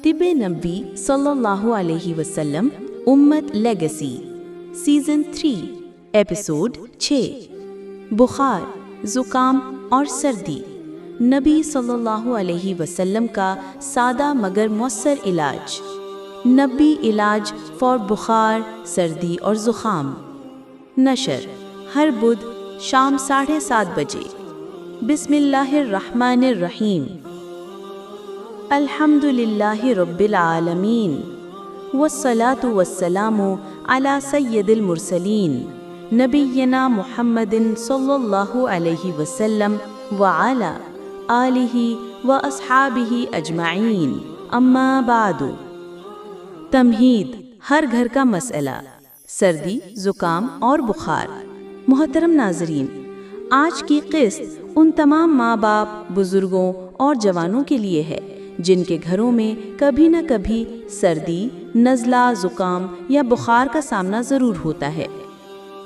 طب نبوی صلی اللہ علیہ وسلم امت لیگسی سیزن 3 ایپیسوڈ 6 بخار، زکام اور سردی، نبی صلی اللہ علیہ وسلم کا سادہ مگر مؤثر علاج۔ نبی علاج فار بخار، سردی اور زکام۔ نشر ہر بدھ شام 7:30 بجے۔ بسم اللہ الرحمن الرحیم۔ الحمد للہ رب العالمین، والصلاة والسلام علی سید المرسلین، نبینا محمد صلی اللہ علیہ وسلم وعلی آلہ واصحابہ اجمعین، اما بعد۔ تمہید، ہر گھر کا مسئلہ، سردی، زکام اور بخار۔ محترم ناظرین، آج کی قسط ان تمام ماں باپ، بزرگوں اور جوانوں کے لیے ہے جن کے گھروں میں کبھی نہ کبھی سردی، نزلہ، زکام یا بخار کا سامنا ضرور ہوتا ہے۔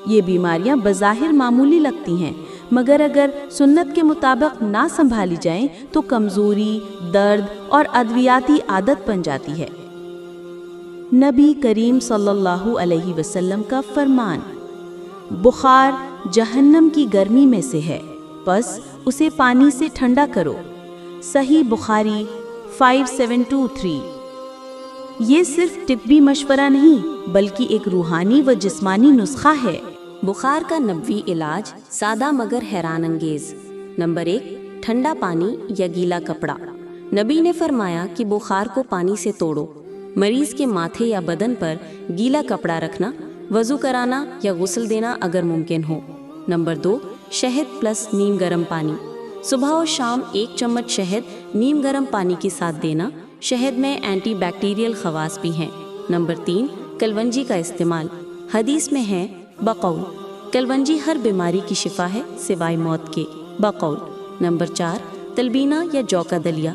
یہ بیماریاں بظاہر معمولی لگتی ہیں، مگر اگر سنت کے مطابق نہ سنبھالی جائیں تو کمزوری، درد اور ادویاتی عادت بن جاتی ہے۔ نبی کریم صلی اللہ علیہ وسلم کا فرمان: بخار جہنم کی گرمی میں سے ہے، پس اسے پانی سے ٹھنڈا کرو۔ صحیح بخاری 5723۔ یہ صرف طبی مشورہ نہیں بلکہ ایک روحانی و جسمانی نسخہ ہے۔ بخار کا نبوی علاج سادہ مگر حیران انگیز۔ نمبر 1، ٹھنڈا پانی یا گیلا کپڑا۔ نبی نے فرمایا کہ بخار کو پانی سے توڑو۔ مریض کے ماتھے یا بدن پر گیلا کپڑا رکھنا، وضو کرانا یا غسل دینا اگر ممکن ہو۔ نمبر 2، شہد پلس نیم گرم پانی۔ صبح و شام 1 چمچ شہد نیم گرم پانی کے ساتھ دینا۔ شہد میں اینٹی بیکٹیریل خواص بھی ہیں۔ نمبر 3، کلونجی کا استعمال۔ حدیث میں ہے بقول، کلونجی ہر بیماری کی شفا ہے سوائے موت کے، بقول۔ نمبر 4، تلبینہ یا جو کا دلیا۔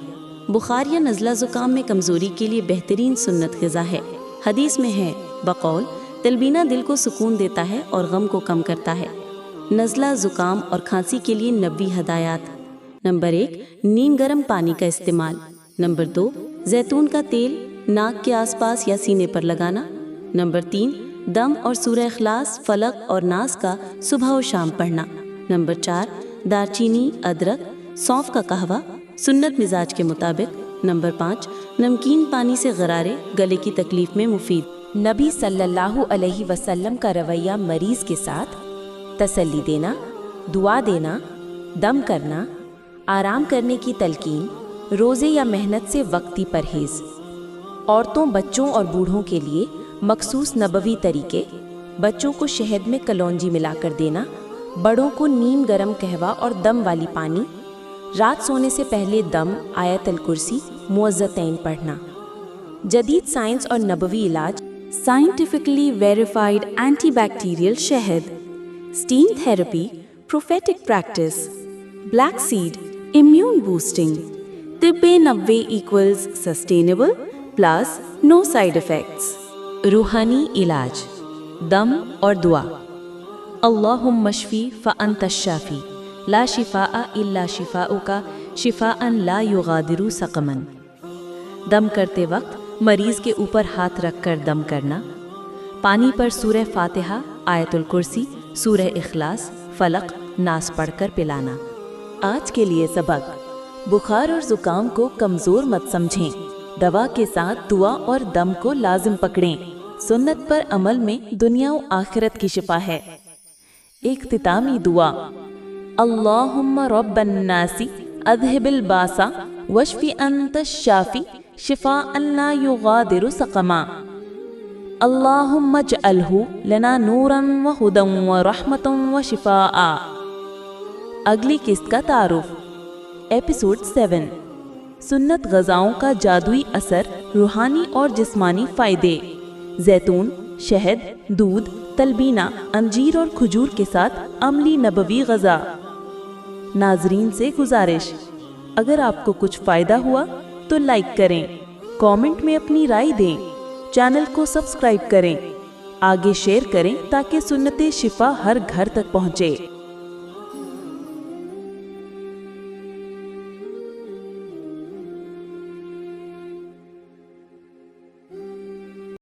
بخار یا نزلہ زکام میں کمزوری کے لیے بہترین سنت غذا ہے۔ حدیث میں ہے بقول، تلبینہ دل کو سکون دیتا ہے اور غم کو کم کرتا ہے۔ نزلہ، زکام اور کھانسی کے لیے نبوی ہدایات۔ نمبر 1، نیم گرم پانی کا استعمال۔ نمبر 2، زیتون کا تیل ناک کے آس پاس یا سینے پر لگانا۔ نمبر 3، دم اور سورہ اخلاص، فلق اور ناس کا صبح و شام پڑھنا۔ نمبر 4، دارچینی، ادرک، سونف کا قہوہ سنت مزاج کے مطابق۔ نمبر 5، نمکین پانی سے غرارے گلے کی تکلیف میں مفید۔ نبی صلی اللہ علیہ وسلم کا رویہ مریض کے ساتھ تسلی دینا، دعا دینا، دم کرنا، آرام کرنے کی تلقین، روزے یا محنت سے وقتی پرہیز۔ عورتوں، بچوں اور بوڑھوں کے لیے مخصوص نبوی طریقے: بچوں کو شہد میں کلونجی ملا کر دینا، بڑوں کو نیم گرم قہوہ اور دم والی پانی، رات سونے سے پہلے دم، آیت الکرسی، معوذتین پڑھنا۔ جدید سائنس اور نبوی علاج: سائنٹیفکلی ویریفائڈ اینٹی بیکٹیریل شہد، steam therapy, prophetic practice, black seed, immune boosting. طب نبوی equals sustainable plus no side effects. روحانی علاج: دم اور دعا۔ اللہم اشفی فانت الشافی، لا شفاء الا شفاؤک، شفاء لا یغادر سقما۔ دم کرتے وقت مریض کے اوپر ہاتھ رکھ کر دم کرنا۔ پانی پر سورہ فاتحہ، آیت الکرسی، سورہ اخلاص، فلق، ناس پڑھ کر پلانا۔ آج کے لیے سبق: بخار اور زکام کو کمزور مت سمجھیں، دوا کے ساتھ دعا اور دم کو لازم پکڑیں۔ سنت پر عمل میں دنیا و آخرت کی شفا ہے۔ اختتامی دعا: اللہم رب الناس اذہب الباس واشفی انت الشافی شفاء لا یغادر سقما۔ اللہم اجعلہ لنا نورا وہدا ورحمتا وشفاء۔ اگلی قسط کا تعارف۔ ایپیسوڈ 7، سنت غذاؤں کا جادوئی اثر، روحانی اور جسمانی فائدے۔ زیتون، شہد، دودھ، تلبینہ، انجیر اور کھجور کے ساتھ عملی نبوی غذا۔ ناظرین سے گزارش: اگر آپ کو کچھ فائدہ ہوا تو لائک کریں، کامنٹ میں اپنی رائے دیں، چینل کو سبسکرائب کریں، آگے شیئر کریں تاکہ سنت شفا ہر گھر تک پہنچے۔